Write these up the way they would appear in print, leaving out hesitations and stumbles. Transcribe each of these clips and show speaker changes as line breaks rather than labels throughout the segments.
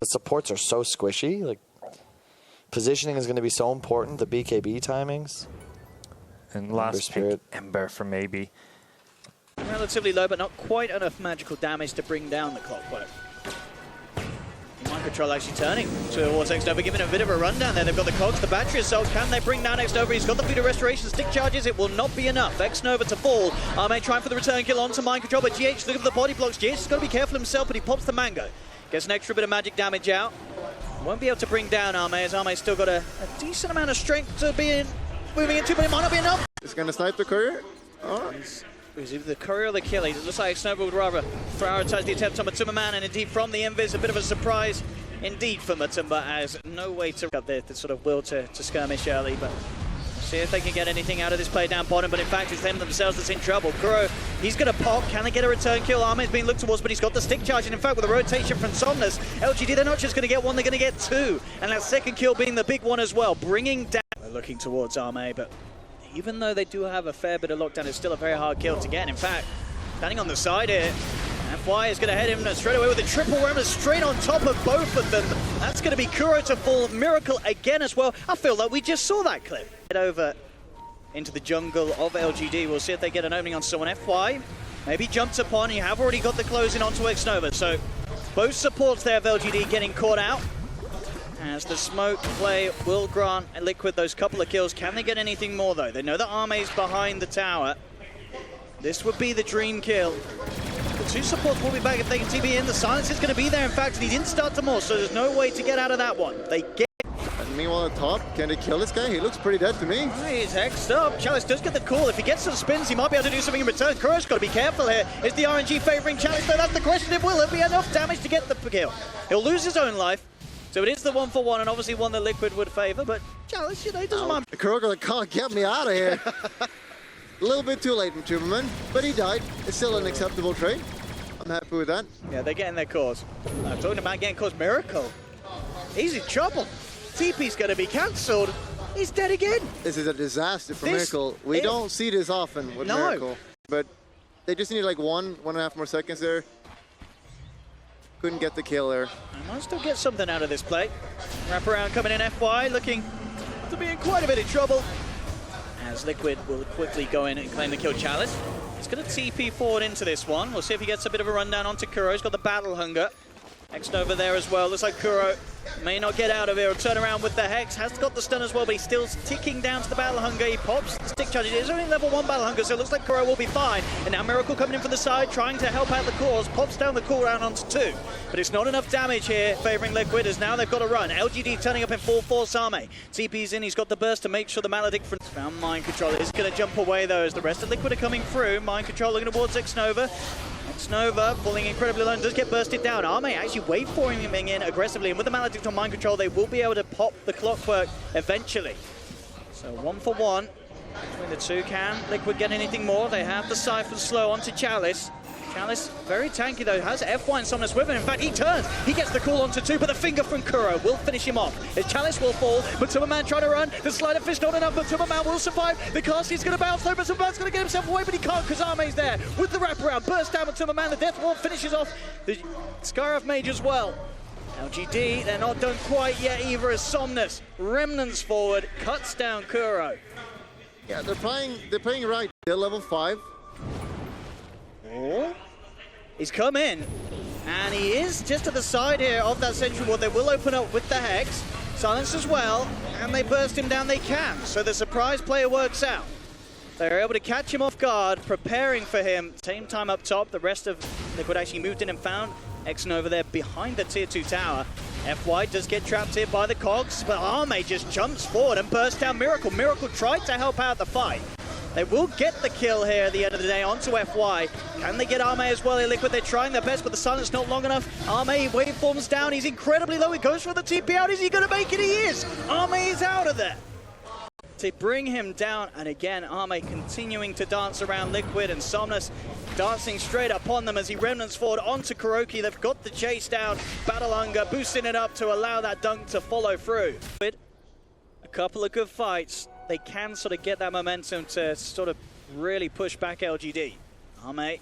The supports are so squishy. Like, positioning is going to be so important. The BKB timings.
And last pick, Ember for maybe.
Relatively low, but not quite enough magical damage to bring down the clockwork. Mind Control actually turning towards Xnova, giving a bit of a rundown there. They've got the cogs, the battery assault. Can they bring down Xnova? He's got the Voodoo Restoration, stick charges. It will not be enough. Xnova to fall. Arme trying for the return kill onto Mind Control, but GH looking for the body blocks. GH has got to be careful himself, but he pops the mango. Gets an extra bit of magic damage out. Won't be able to bring down Arme, as Arme's still got a decent amount of strength to be moving into, but it might not be enough.
It's going to snipe the courier. Oh.
Is either the courier or the kill. It looks like Xnova would rather prioritize the attempt on Matumba Man, and indeed from the Invis, a bit of a surprise indeed for Matumba, as no way to got the sort of will to skirmish early, but see if they can get anything out of this play down bottom. But in fact, it's them themselves that's in trouble. Kuro, he's going to pop. Can they get a return kill? Arme's being looked towards, but he's got the stick charge, and in fact, with a rotation from Somnus, LGD, they're not just going to get one, they're going to get two, and that second kill being the big one as well, bringing down. They're looking towards Arme, but even though they do have a fair bit of lockdown, it's still a very hard kill to get. In fact, standing on the side here, FY is going to head him straight away with a triple rammer straight on top of both of them. That's going to be Kuro to fall. Miracle again as well. I feel like we just saw that clip. Head over into the jungle of LGD. We'll see if they get an opening on someone. FY maybe jumped upon. You have already got the closing onto Xnova. So both supports there of LGD getting caught out. As the smoke play will grant Liquid those couple of kills. Can they get anything more though? They know that Arme's behind the tower. This would be the dream kill. The two supports will be back if they can TP in. The silence is going to be there, in fact, and he didn't start to more, so there's no way to get out of that one. They get.
And meanwhile at top, can they kill this guy? He looks pretty dead to me.
He's hexed up. Chalice does get the call. If he gets some spins, he might be able to do something in return. Kuro's got to be careful here. Is the RNG favouring Chalice though? That's the question. Will it be enough damage to get the kill? He'll lose his own life. So it is the 1-for-1, and obviously one that Liquid would favour, but Chalice, you know, he doesn't mind.
Kuro like, can't get me out of here. A little bit too late from Tuberman, but he died. It's still an acceptable trade. I'm happy with that.
Yeah, they're getting their cause. Talking about getting cause, Miracle. He's in trouble. TP's going to be cancelled. He's dead again.
This is a disaster for Miracle. We don't see this often with Miracle. But they just need like 1.5 more seconds there. Couldn't get the kill there.
I might still get something out of this play. Wraparound coming in, FY looking to be in quite a bit of trouble. As Liquid will quickly go in and claim the kill. Chalice. He's going to TP forward into this one. We'll see if he gets a bit of a rundown onto Kuro. He's got the battle hunger. Xnova there as well. Looks like Kuro may not get out of here. He'll turn around with the Hex. Has got the stun as well, but he's still ticking down to the battle hunger. He pops the stick charge. It is only level 1 battle hunger, so it looks like Kuro will be fine. And now Miracle coming in from the side, trying to help out the cause. Pops down the cooldown onto 2. But it's not enough damage here, favouring Liquid, as now they've got to run. LGD turning up in full force. Arme TP's in. He's got the burst to make sure the Maledict found Mind Control. Is going to jump away though, as the rest of Liquid are coming through. Mind Control looking towards Xnova. Xnova falling incredibly low and does get bursted down. Arme actually wait for him in aggressively, and with the Maledict on Mind Control, they will be able to pop the clockwork eventually. So 1-for-1 between the two. Can Liquid get anything more? They have the Cypher slow onto Chalice. Chalice, very tanky though, has F1 Somnus with him. In fact, he turns, he gets the call onto 2, but the finger from Kuro will finish him off. As Chalice will fall, but Matumba trying to run. The Slider Fish not enough, but Matumba will survive. The cast is going to bounce though, but Matumba's going to get himself away, but he can't because Arme's there. With the wraparound, burst down Matumba, the Death Wall finishes off the Scarif Mage as well. LGD, they're not done quite yet either, as Somnus remnants forward, cuts down Kuro.
Yeah, they're playing right. They're level 5.
Oh, he's come in, and he is just to the side here of that central ward. They will open up with the Hex, silence as well, and they burst him down. They can, so the surprise player works out. They're able to catch him off guard, preparing for him. Same time up top, the rest of Liquid actually moved in and found Xnova there behind the tier 2 tower. FY does get trapped here by the cogs, but Arme just jumps forward and bursts down Miracle. Miracle tried to help out the fight. They will get the kill here at the end of the day onto FY. Can they get Arme as well here, Liquid? They're trying their best, but the silence not long enough. Arme waveforms down. He's incredibly low. He goes for the TP out. Is he going to make it? He is. Arme is out of there. to bring him down. And again, Arme continuing to dance around Liquid, and Somnus dancing straight upon them as he remnants forward onto Kuroki. They've got the chase down. Battle Hunger boosting it up to allow that dunk to follow through. A couple of good fights. They can sort of get that momentum to sort of really push back LGD. Arme,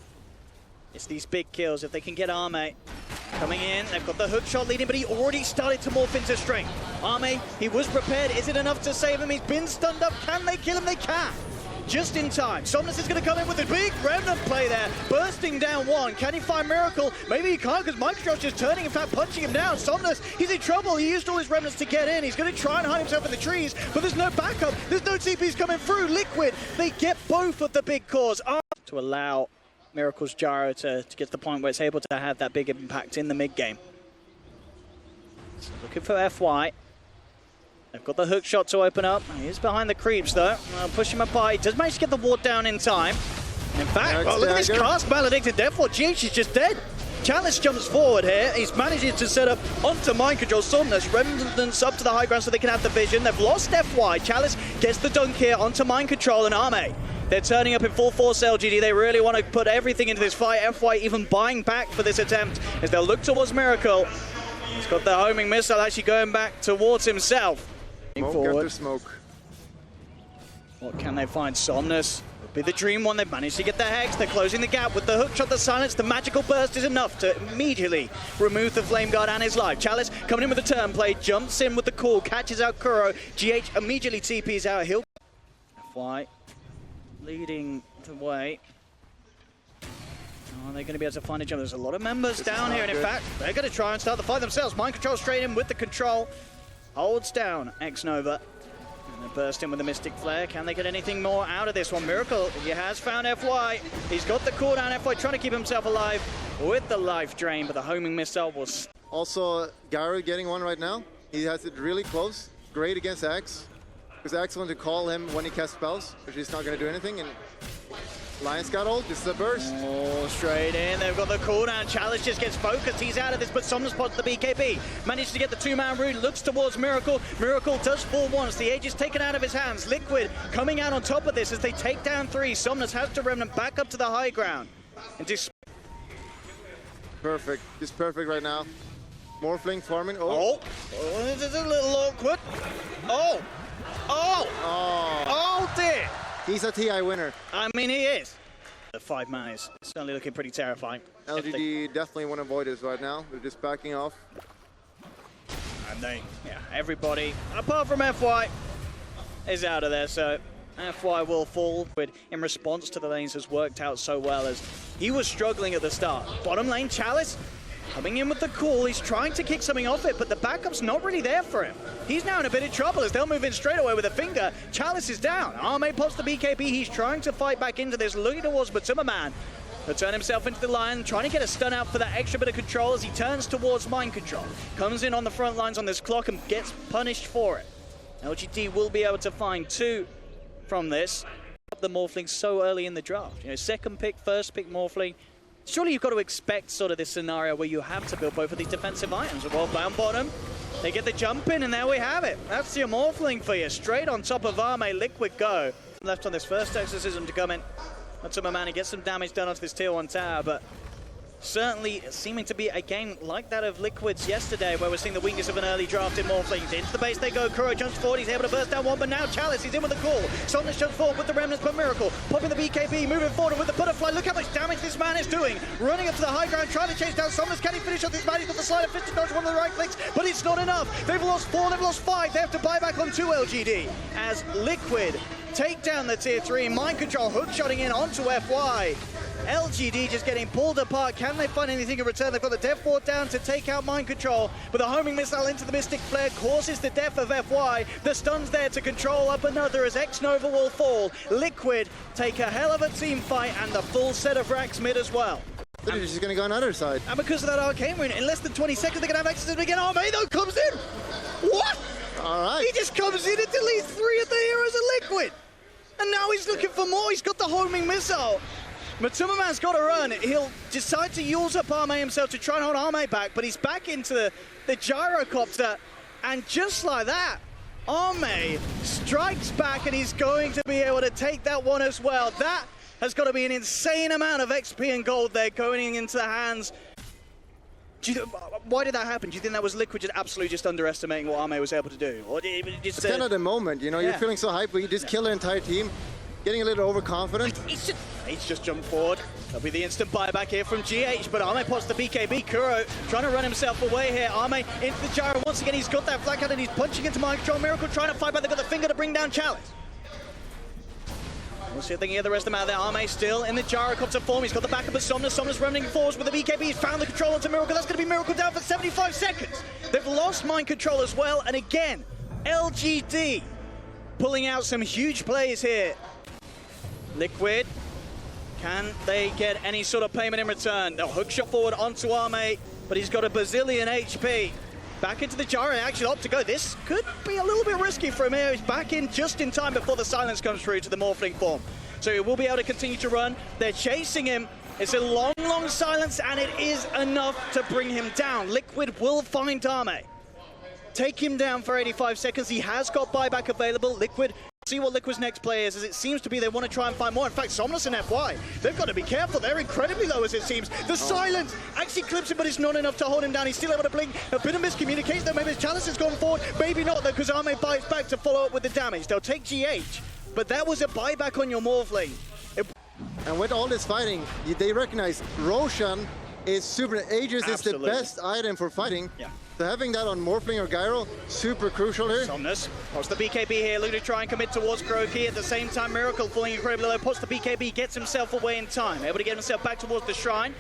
it's these big kills. If they can get Arme coming in, they've got the hook shot leading, but he already started to morph into strength. Arme, he was prepared. Is it enough to save him? He's been stunned up. Can they kill him? They can. Just in time. Somnus is going to come in with a big remnant play there. Bursting down one. Can he find Miracle? Maybe he can't because Micro's just turning, in fact, punching him down. Somnus, he's in trouble. He used all his remnants to get in. He's going to try and hide himself in the trees, but there's no backup. There's no TPs coming through. Liquid, they get both of the big cores to allow Miracle's gyro to get to the point where it's able to have that big impact in the mid game. So looking for FY. They've got the hook shot to open up. He's behind the creeps though. Push him apart. He does manage to get the ward down in time. And in fact, look at this cast. Maledicted Deathward. GH is just dead. Chalice jumps forward here. He's managing to set up onto mind control. Somnus remnants up to the high ground so they can have the vision. They've lost FY. Chalice gets the dunk here onto mind control, and Arme, they're turning up in full force. LGD, they really want to put everything into this fight. FY even buying back for this attempt as they'll look towards Miracle. He's got the homing missile actually going back towards himself.
Smoke after smoke.
What can they find? Somnus would be the dream one. They've managed to get the Hex. They're closing the gap with the hook shot, the silence. The magical burst is enough to immediately remove the Flame Guard and his life. Chalice coming in with the turn play, jumps in with the call, catches out Kuro. GH immediately TPs out. He'll FY leading the way. Are they going to be able to find a jump? There's a lot of members down here, and in fact, they're going to try and start the fight themselves. Mind control straight in with the control. Holds down X-Nova. And they burst in with the Mystic Flare. Can they get anything more out of this one? Miracle, he has found FY. He's got the cooldown. FY trying to keep himself alive with the life drain, but the homing missile was... Also,
Gyro getting one right now. He has it really close. Great against Axe. Because Axe wants to call him when he casts spells, which he's not going to do anything. And Lions got ult, this is a burst.
Oh, straight in, they've got the cooldown. Chalice just gets focused, he's out of this, but Somnus spots the BKB. Managed to get the two-man route, looks towards Miracle. Miracle does fall once, the Age is taken out of his hands. Liquid coming out on top of this as they take down three. Somnus has to remnant back up to the high ground. And
perfect, just perfect right now. Morphling farming,
oh, this is a little awkward. Oh dear.
He's a TI winner.
I mean, he is. The 5 man is certainly looking pretty terrifying.
LGD definitely want to avoid this right now. They're just backing off.
And everybody, apart from FY, is out of there. So FY will fall in response to the lanes has worked out so well as he was struggling at the start. Bottom lane, Chalice coming in with the call. He's trying to kick something off it, but the backup's not really there for him. He's now in a bit of trouble as they'll move in straight away with a finger. Chalice is down. Arme pops the BKB. He's trying to fight back into this. Looking towards Matuma. He'll turn himself into the Lion, trying to get a stun out for that extra bit of control as he turns towards mind control. Comes in on the front lines on this clock and gets punished for it. LGD will be able to find 2 from this. The Morphling so early in the draft. You know, second pick, first pick Morphling. Surely you've got to expect sort of this scenario where you have to build both of these defensive items. Well, down bottom, they get the jump in, and there we have it. That's your Morphling for you. Straight on top of Arme, Liquid go. Left on this first exorcism to come in. Matuma Man, he gets some damage done onto this tier 1 tower, but certainly seeming to be a game like that of Liquid's yesterday, where we're seeing the weakness of an early draft in Morphlings. Into the base they go. Kuro jumps forward. He's able to burst down one, but now Chalice, he's in with the call. Somnus jumps forward with the remnants, but Miracle popping the BKB, moving forward with the butterfly. Look how much damage this man is doing. Running up to the high ground, trying to chase down Somnus. Can he finish off this man? He's got the slider fit to dodge one of the right clicks, but it's not enough. They've lost 4, they've lost 5. They have to buy back on 2 LGD as Liquid take down the tier 3. Mind control hook shotting in onto FY. LGD just getting pulled apart. Can they find anything in return? They've got the death ward down to take out mind control, but the homing missile into the Mystic Flare causes the death of FY. The stun's there to control up another as X-Nova will fall. Liquid take a hell of a team fight and the full set of racks mid as well.
They're just going to go on the other side.
And because of that arcane rune, in less than 20 seconds they're going to have access to it again. Arme though comes in. What?
All right.
He just comes in and deletes 3 of the heroes of Liquid. And now he's looking for more. He's got the homing missile. Matuma Man's got to run. He'll decide to use up Arme himself to try and hold Arme back, but he's back into the gyrocopter. And just like that, Ame strikes back and he's going to be able to take that one as well. That has got to be an insane amount of XP and gold there going into the hands. Why did that happen? Do you think that was Liquid just absolutely just underestimating what Ame was able to do? Or did it just,
it's kind of the moment, you know, you're feeling so hyped, but you just kill the entire team, getting a little overconfident.
He's just jumped forward. That'll be the instant buyback here from GH, but Ame pots the BKB. Kuro trying to run himself away here. Ame into the gyro. Once again, he's got that flag out and he's punching into mind control. Miracle trying to fight back. They've got the finger to bring down Chalice. We'll see if they can get the rest of them out there. Ame still in the gyrocopter form. He's got the backup of Somnus. Somnus running forwards with the BKB. He's found the control onto Miracle. That's going to be Miracle down for 75 seconds. They've lost mind control as well. And again, LGD pulling out some huge plays here. Liquid, can they get any sort of payment in return? They'll hook shot forward onto Ame, but he's got a bazillion HP. Back into the gyro, actually opt to go. This could be a little bit risky for him here. He's back in just in time before the silence comes through to the Morphling form. So he will be able to continue to run. They're chasing him. It's a long, long silence, and it is enough to bring him down. Liquid will find Ame. Take him down for 85 seconds. He has got buyback available. Liquid, see what Liquid's next play is, as it seems to be they want to try and find more. In fact, Somnus and FY, they've got to be careful. They're incredibly low, as it seems. The silence actually clips him, but it's not enough to hold him down. He's still able to blink. A bit of miscommunication, though. Maybe his Chalice has gone forward. Maybe not, though, because Ame bites back to follow up with the damage. They'll take GH, but that was a buyback on your Morphling.
And with all this fighting, they recognize Roshan is super. Aegis is the best item for fighting. Yeah. So having that on Morphling or Gyro, super crucial here.
Somnus pots the BKB here, looking to try and commit towards Kuroki. At the same time, Miracle falling incredibly low, pots the BKB, gets himself away in time, able to get himself back towards the shrine.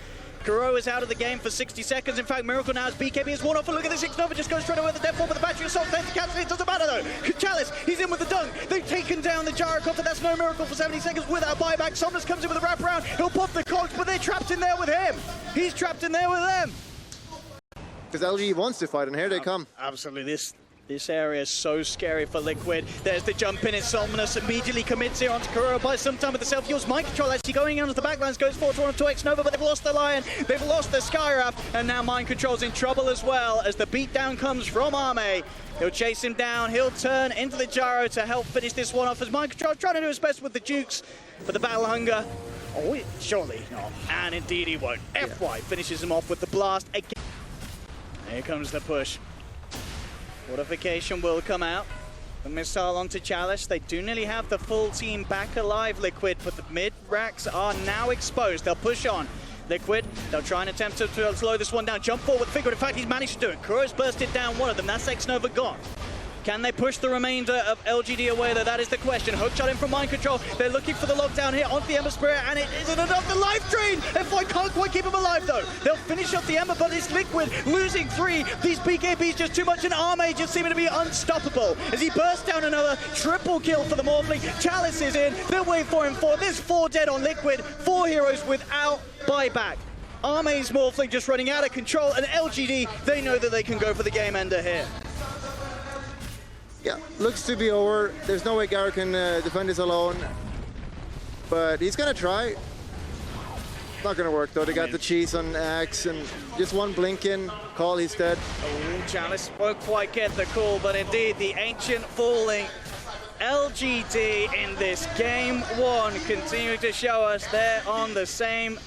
Kuro is out of the game for 60 seconds. In fact, Miracle now has BKB is one off. And look at this, Nova just goes straight away with the death ball, but the battery assault tends to cancel it. It doesn't matter though. Chalice, he's in with the dunk. They've taken down the gyrocopter. That's no Miracle for 70 seconds without buyback. Somnus comes in with a wraparound. He'll pop the cogs, but they're trapped in there with him. He's trapped in there with them.
Because LG wants to fight, and here they come.
Absolutely. This area is so scary for Liquid. There's the jump in. It's Somnus immediately commits here onto Kuro by some time with the self-use. Mind control actually going onto the backlines, goes forward to X Nova, but they've lost the Lion, they've lost the Skyrap, and now Mind Control's in trouble as well as the beatdown comes from Ame. He'll chase him down, he'll turn into the gyro to help finish this one off as Mind Control trying to do his best with the Jukes, but the Battle Hunger, oh, surely not. And indeed he won't. FY finishes him off with the blast again. Here comes the push. Fortification will come out. The missile onto Chalice. They do nearly have the full team back alive, Liquid, but the mid racks are now exposed. They'll push on. Liquid, they'll try and attempt to slow this one down. Jump forward with Figure. In fact, he's managed to do it. Kuro's bursted down one of them. That's X Nova gone. Can they push the remainder of LGD away, though? That is the question. Hookshot in from Mind Control. They're looking for the lockdown here onto the Ember Spirit, and it isn't enough. The life drain! FY can't quite keep him alive, though. They'll finish off the Ember, but it's Liquid losing 3. These BKBs just too much, and Ame just seeming to be unstoppable as he bursts down another triple kill for the Morphling. Chalice is in. They'll wait for him. There's 4 dead on Liquid. 4 heroes without buyback. Ame's Morphling just running out of control, and LGD, they know that they can go for the game ender here.
Yeah, looks to be over. There's no way Gyro can defend this alone. But he's gonna try. Not gonna work though. They got the cheese on Axe and just one blink in. Call, he's dead.
Oh, Chalice won't quite get the call, but indeed the Ancient falling. LGD in this game 1 continuing to show us they're on the same